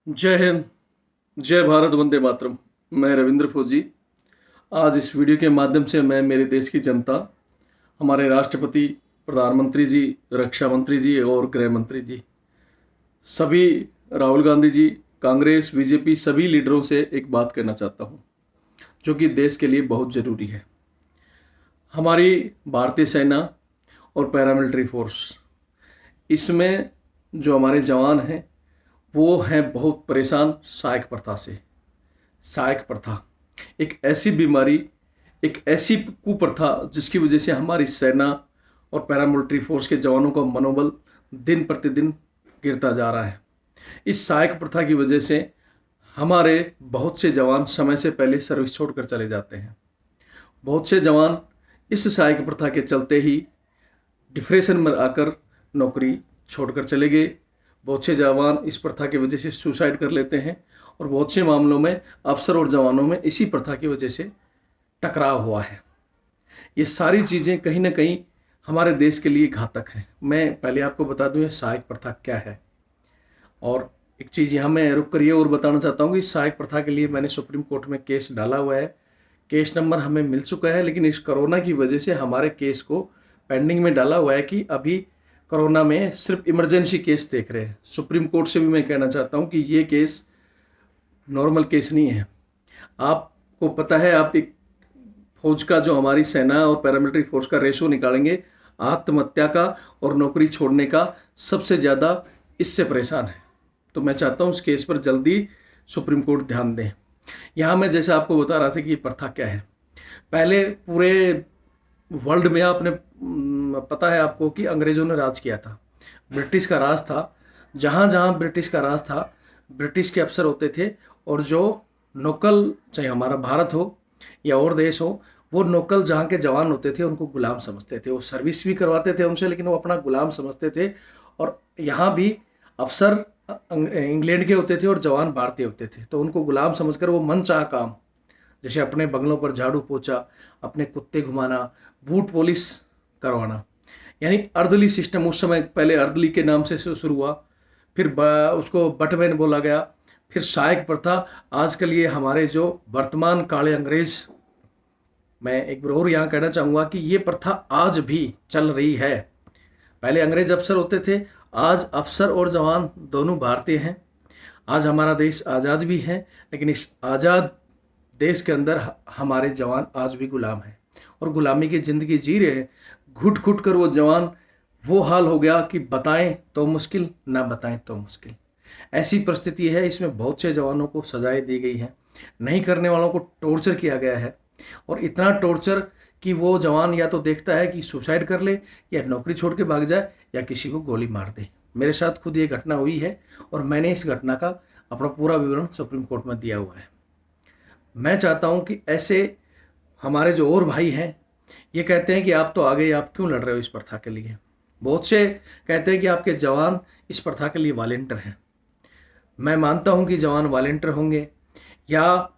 जय हिंद, जय भारत, वंदे मातरम। मैं रविंद्र फौजी। आज इस वीडियो के माध्यम से मैं मेरे देश की जनता, हमारे राष्ट्रपति, प्रधानमंत्री जी, रक्षा मंत्री जी और गृह मंत्री जी, सभी, राहुल गांधी जी, कांग्रेस, बीजेपी, सभी लीडरों से एक बात कहना चाहता हूँ जो कि देश के लिए बहुत ज़रूरी है। हमारी भारतीय सेना और पैरामिलिट्री फोर्स, इसमें जो हमारे जवान हैं वो हैं बहुत परेशान सहायक प्रथा से। सहायक प्रथा एक ऐसी बीमारी, एक ऐसी कुप्रथा जिसकी वजह से हमारी सेना और पैरामिलिट्री फोर्स के जवानों का मनोबल दिन प्रतिदिन गिरता जा रहा है। इस सहायक प्रथा की वजह से हमारे बहुत से जवान समय से पहले सर्विस छोड़कर चले जाते हैं। बहुत से जवान इस सहायक प्रथा के चलते ही डिप्रेशन में आकर नौकरी छोड़कर चले गए। बहुत से जवान इस प्रथा की वजह से सुसाइड कर लेते हैं और बहुत से मामलों में अफसर और जवानों में इसी प्रथा की वजह से टकराव हुआ है। ये सारी चीज़ें कहीं ना कहीं हमारे देश के लिए घातक हैं। मैं पहले आपको बता दूं ये सहायक प्रथा क्या है। और एक चीज़ यहाँ मैं रुक कर ये और बताना चाहता हूँ कि सहायक प्रथा के लिए मैंने सुप्रीम कोर्ट में केस डाला हुआ है। केस नंबर हमें मिल चुका है, लेकिन इस कोरोना की वजह से हमारे केस को पेंडिंग में डाला हुआ है कि अभी कोरोना में सिर्फ इमरजेंसी केस देख रहे हैं। सुप्रीम कोर्ट से भी मैं कहना चाहता हूँ कि ये केस नॉर्मल केस नहीं है। आपको पता है, आप एक फौज का, जो हमारी सेना और पैरामिलिट्री फोर्स का रेशो निकालेंगे, आत्महत्या का और नौकरी छोड़ने का सबसे ज़्यादा इससे परेशान है। तो मैं चाहता हूँ इस केस पर जल्दी सुप्रीम कोर्ट ध्यान दें। यहाँ मैं जैसे आपको बता रहा था कि ये प्रथा क्या है। पहले पूरे वर्ल्ड में आपने पता है आपको कि अंग्रेजों ने राज किया था, ब्रिटिश का राज था। जहाँ जहाँ ब्रिटिश का राज था, ब्रिटिश के अफसर होते थे और जो नौकल, चाहे हमारा भारत हो या और देश हो, वो नौकल जहाँ के जवान होते थे उनको गुलाम समझते थे। वो सर्विस भी करवाते थे उनसे, लेकिन वो अपना गुलाम समझते थे। और यहाँ भी अफसर इंग्लैंड के होते थे और जवान भारतीय होते थे, तो उनको गुलाम समझकर वो मनचाहा काम, जैसे अपने बंगलों पर झाड़ू पोछा, अपने कुत्ते घुमाना, बूट पॉलिश करवाना, यानी अर्दली सिस्टम उस समय पहले अर्दली के नाम से शुरू हुआ, फिर उसको बटमैन बोला गया, फिर सहायक प्रथा। आजकल ये हमारे जो वर्तमान काले अंग्रेज, मैं एक बार और यहाँ कहना चाहूँगा कि ये प्रथा आज भी चल रही है। पहले अंग्रेज अफसर होते थे, आज अफसर और जवान दोनों भारतीय हैं। आज हमारा देश आज़ाद भी है, लेकिन इस आज़ाद देश के अंदर हमारे जवान आज भी गुलाम हैं और गुलामी की ज़िंदगी जी रहे हैं। घुट घुट कर वो जवान, वो हाल हो गया कि बताएं तो मुश्किल, ना बताएं तो मुश्किल। ऐसी परिस्थिति है, इसमें बहुत से जवानों को सजाएं दी गई हैं, नहीं करने वालों को टॉर्चर किया गया है। और इतना टॉर्चर कि वो जवान या तो देखता है कि सुसाइड कर ले, या नौकरी छोड़ के भाग जाए, या किसी को गोली मार दे। मेरे साथ खुद ये घटना हुई है और मैंने इस घटना का अपना पूरा विवरण सुप्रीम कोर्ट में दिया हुआ है। मैं चाहता हूं कि ऐसे हमारे जो और भाई हैं, ये कहते हैं कि आप तो आ गए, आप क्यों लड़ रहे हो इस प्रथा के लिए। बहुत से कहते हैं कि आपके जवान इस प्रथा के लिए वॉलंटियर हैं। मैं मानता हूं कि जवान वॉलंटियर होंगे, या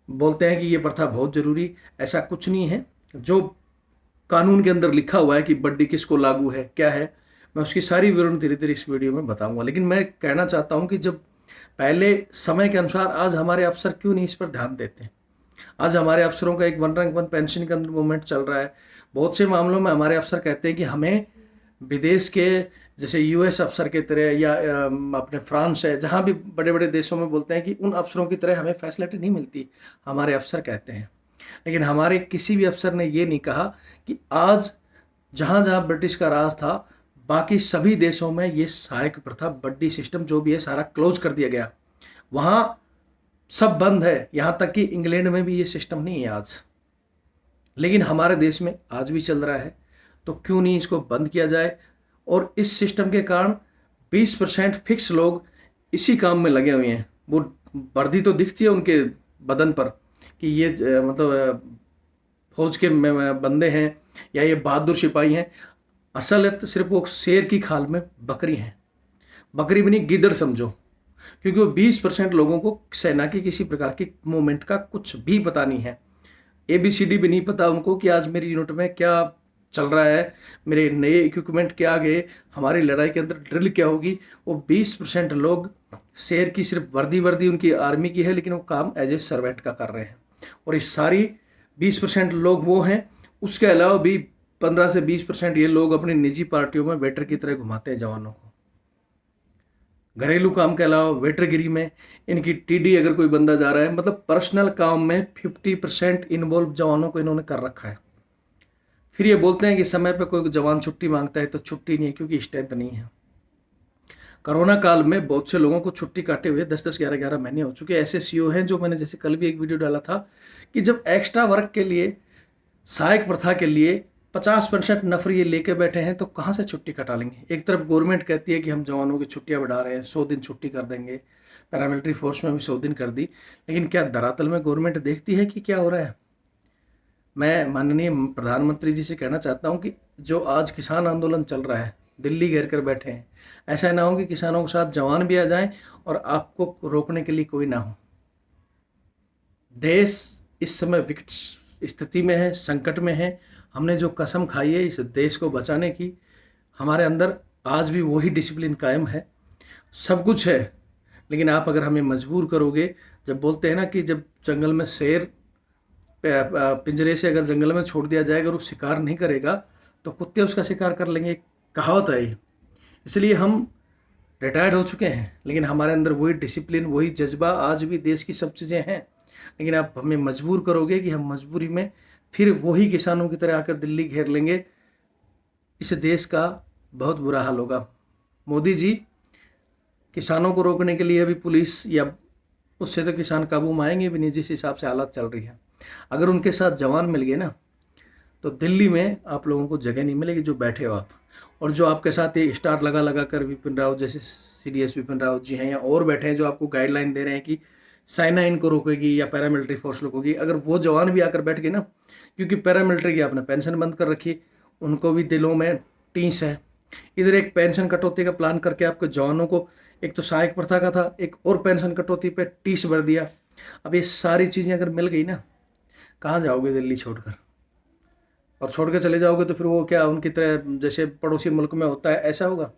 बोलते हैं कि ये प्रथा बहुत ज़रूरी। ऐसा कुछ नहीं है। जो कानून के अंदर लिखा हुआ है कि बड्डी किसको लागू है, क्या है, मैं उसकी सारी विवरण धीरे धीरे इस वीडियो में बताऊंगा। लेकिन मैं कहना चाहता हूं कि जब पहले समय के अनुसार आज हमारे अफसर क्यों नहीं इस पर ध्यान देते हैं। आज हमारे अफसरों का एक वन रैंक वन पेंशन के अंदर मूवमेंट चल रहा है। बहुत से मामलों में हमारे अफसर कहते हैं कि हमें विदेश के, जैसे यूएस अफसर की तरह, या अपने फ्रांस है, जहाँ भी बड़े बड़े देशों में बोलते हैं कि उन अफसरों की तरह हमें फैसिलिटी नहीं मिलती, हमारे अफसर कहते हैं। लेकिन हमारे किसी भी अफसर ने ये नहीं कहा कि आज जहाँ जहाँ ब्रिटिश का राज था, बाकी सभी देशों में ये सहायक प्रथा, बड्डी सिस्टम जो भी है, सारा क्लोज कर दिया गया। वहाँ सब बंद है, यहाँ तक कि इंग्लैंड में भी ये सिस्टम नहीं है आज। लेकिन हमारे देश में आज भी चल रहा है, तो क्यों नहीं इसको बंद किया जाए। और इस सिस्टम के कारण 20% फिक्स लोग इसी काम में लगे हुए हैं। वो वर्दी तो दिखती है उनके बदन पर कि ये मतलब फौज के बंदे हैं या ये बहादुर सिपाही हैं। असलियत सिर्फ वो शेर की खाल में बकरी हैं। बकरी भी नहीं, गिदड़ समझो, क्योंकि वो 20% लोगों को सेना की किसी प्रकार की मूवमेंट का कुछ भी पता नहीं है। ABCD भी नहीं पता उनको कि आज मेरी यूनिट में क्या चल रहा है, मेरे नए इक्विपमेंट क्या आगे हमारी लड़ाई के अंदर ड्रिल क्या होगी, वो 20% लोग शेर की सिर्फ वर्दी उनकी आर्मी की है, लेकिन वो काम एज ए सर्वेंट का कर रहे हैं। और इस सारी 20% लोग वो हैं, उसके अलावा भी 15 से 20% ये लोग अपनी निजी पार्टियों में वेटर की तरह घुमाते हैं जवानों को। घरेलू काम के अलावा वेटरगिरी में इनकी टीडी अगर कोई बंदा जा रहा है, मतलब पर्सनल काम में 50% इन्वॉल्व जवानों को इन्होंने कर रखा है। फिर ये बोलते हैं कि समय पे कोई जवान छुट्टी मांगता है तो छुट्टी नहीं है, क्योंकि स्ट्रेंथ नहीं है। कोरोना काल में बहुत से लोगों को छुट्टी काटे हुए 10-10, 11-11 महीने हो चुके। ऐसे सीओ हैं जो, मैंने जैसे कल भी एक वीडियो डाला था कि जब एक्स्ट्रा वर्क के लिए, सहायक प्रथा के लिए 50% नफरी ये लेके बैठे हैं, तो कहाँ से छुट्टी कटा लेंगे। एक तरफ गवर्नमेंट कहती है कि हम जवानों की छुट्टियां बढ़ा रहे हैं, 100 दिन छुट्टी कर देंगे, पैरामिलिट्री फोर्स में भी 100 दिन कर दी, लेकिन क्या धरातल में गवर्नमेंट देखती है कि क्या हो रहा है। मैं माननीय प्रधानमंत्री जी से कहना चाहता हूँ कि जो आज किसान आंदोलन चल रहा है, दिल्ली घेर कर बैठे हैं, ऐसा ना हो कि किसानों के साथ जवान भी आ जाएं और आपको रोकने के लिए कोई ना हो। देश इस समय विकट स्थिति में है, संकट में है। हमने जो कसम खाई है इस देश को बचाने की, हमारे अंदर आज भी वही डिसिप्लिन कायम है। सब कुछ है, लेकिन आप अगर हमें मजबूर करोगे, जब बोलते हैं ना कि जब जंगल में शेर पिंजरे से अगर जंगल में छोड़ दिया जाए, अगर वो शिकार नहीं करेगा तो कुत्ते उसका शिकार कर लेंगे, कहावत है। इसलिए हम रिटायर्ड हो चुके हैं, लेकिन हमारे अंदर वही डिसिप्लिन, वही जज्बा आज भी देश की सब चीज़ें हैं। लेकिन आप हमें मजबूर करोगे कि हम मजबूरी में फिर वही किसानों की तरह आकर दिल्ली घेर लेंगे, इस देश का बहुत बुरा हाल होगा। मोदी जी, किसानों को रोकने के लिए अभी पुलिस या उससे तो किसान काबू में आएंगे भी नहीं, जिस हिसाब से हालात चल रही है। अगर उनके साथ जवान मिल गए ना, तो दिल्ली में आप लोगों को जगह नहीं मिलेगी जो बैठे हो आप। और जो आपके साथ ये स्टार लगा कर विपिन रावत जैसे, CDS विपिन रावत जी हैं, या और बैठे हैं जो आपको गाइडलाइन दे रहे हैं कि सेना इनको रोकेगी या पैरामिलिट्री फोर्स रोकेगी, अगर वो जवान भी आकर बैठ गए ना, क्योंकि पैरामिलिट्री की आपने पेंशन बंद कर रखी, उनको भी दिलों में टीस है। इधर एक पेंशन कटौती का प्लान करके आपके जवानों को, एक तो सहायक प्रथा का था, एक और पेंशन कटौती पे टीस भर दिया। अब ये सारी चीज़ें अगर मिल गई ना, कहाँ जाओगे दिल्ली छोड़कर। और छोड़ के चले जाओगे तो फिर वो क्या उनकी तरह जैसे पड़ोसी मुल्क में होता है, ऐसा होगा।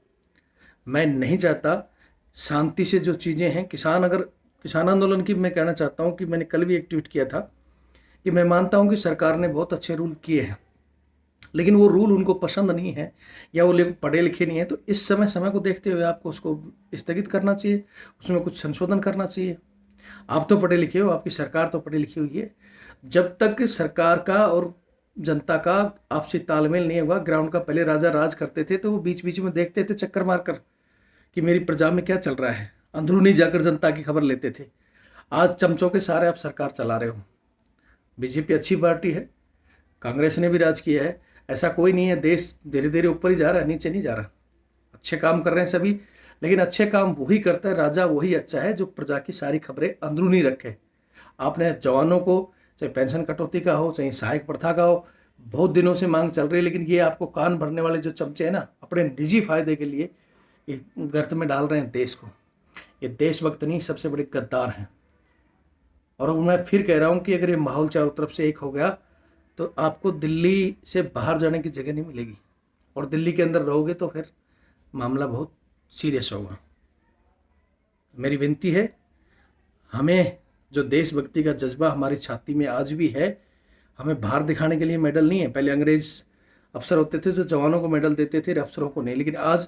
मैं नहीं चाहता। शांति से जो चीज़ें हैं, किसान आंदोलन की मैं कहना चाहता हूँ कि मैंने कल भी एक ट्वीट किया था कि मैं मानता हूँ कि सरकार ने बहुत अच्छे रूल किए हैं, लेकिन वो रूल उनको पसंद नहीं है या वो लोग पढ़े लिखे नहीं है, तो इस समय को देखते हुए आपको उसको स्थगित करना चाहिए, उसमें कुछ संशोधन करना चाहिए। आप तो पढ़े लिखे हो, आपकी सरकार तो पढ़ी लिखी हुई है। जब तक सरकार का और जनता का आपसी तालमेल नहीं होगा, ग्राउंड का पहले राजा राज करते थे तो वो बीच बीच में देखते थे चक्कर मारकर कि मेरी प्रजा में क्या चल रहा है, अंदरूनी जाकर जनता की खबर लेते थे। आज चमचों के सारे आप सरकार चला रहे हो। बीजेपी अच्छी पार्टी है, कांग्रेस ने भी राज किया है, ऐसा कोई नहीं है। देश धीरे धीरे ऊपर ही जा रहा है, नीचे नहीं जा रहा। अच्छे काम कर रहे हैं सभी, लेकिन अच्छे काम वही करता है राजा, वही अच्छा है जो प्रजा की सारी खबरें अंदरूनी रखे। आपने जवानों को, चाहे पेंशन कटौती का हो, चाहे सहायक प्रथा का हो, बहुत दिनों से मांग चल रही है, लेकिन ये आपको कान भरने वाले जो चमचे हैं ना, अपने निजी फायदे के लिए ये गर्त में डाल रहे हैं देश को। ये देशभक्त नहीं, सबसे बड़े गद्दार हैं। और मैं फिर कह रहा हूँ कि अगर ये माहौल चारों तरफ से एक हो गया तो आपको दिल्ली से बाहर जाने की जगह नहीं मिलेगी, और दिल्ली के अंदर रहोगे तो फिर मामला बहुत सीरियस होगा। मेरी विनती है, हमें जो देशभक्ति का जज्बा हमारी छाती में आज भी है, हमें बाहर दिखाने के लिए मेडल नहीं है। पहले अंग्रेज अफसर होते थे जो जवानों को मेडल देते थे, अफसरों को नहीं, लेकिन आज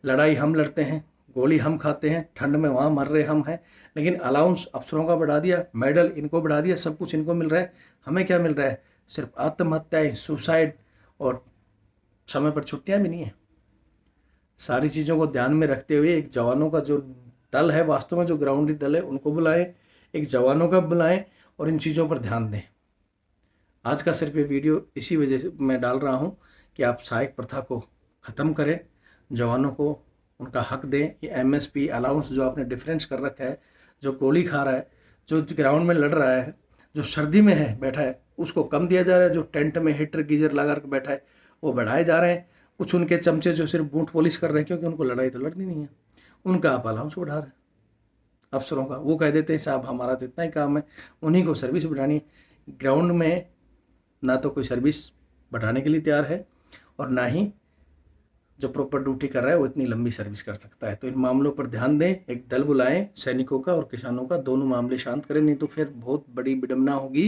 लड़ाई हम लड़ते हैं, गोली हम खाते हैं, ठंड में वहाँ मर रहे हम हैं, लेकिन अलाउंस अफसरों का बढ़ा दिया, मेडल इनको बढ़ा दिया, सब कुछ इनको मिल रहा है। हमें क्या मिल रहा है? सिर्फ आत्महत्याएं, सुसाइड, और समय पर छुट्टियां भी नहीं है। सारी चीज़ों को ध्यान में रखते हुए एक जवानों का जो दल है, वास्तव में जो ग्राउंडी दल है, उनको बुलाएं, एक जवानों का बुलाएं और इन चीज़ों पर ध्यान दें। आज का सिर्फ ये वीडियो इसी वजह से मैं डाल रहा हूँ कि आप सहायक प्रथा को ख़त्म करें, जवानों को उनका हक दें। ये MSP अलाउंस जो आपने डिफरेंस कर रखा है, जो गोली खा रहा है, जो ग्राउंड में लड़ रहा है, जो सर्दी में है बैठा है, उसको कम दिया जा रहा है। जो टेंट में हीटर गीजर लगा कर बैठा है वो बढ़ाए जा रहे हैं। कुछ उनके चमचे जो सिर्फ बूट पॉलिश कर रहे हैं, क्योंकि उनको लड़ाई तो लड़नी नहीं है, उनका आप अलाउंस बढ़ा रहे हैं। अफसरों का वो कह देते हैं साहब हमारा तो इतना ही काम है, उन्हीं को सर्विस बढ़ानी है। ग्राउंड में ना तो कोई सर्विस बढ़ाने के लिए तैयार है, और ना ही जो प्रॉपर ड्यूटी कर रहा है वो इतनी लंबी सर्विस कर सकता है। तो इन मामलों पर ध्यान दें, एक दल बुलाएं सैनिकों का और किसानों का, दोनों मामले शांत करें, नहीं तो फिर बहुत बड़ी विडंबना होगी।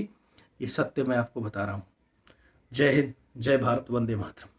ये सत्य मैं आपको बता रहा हूँ। जय हिंद, जय भारत, वंदे मातरम।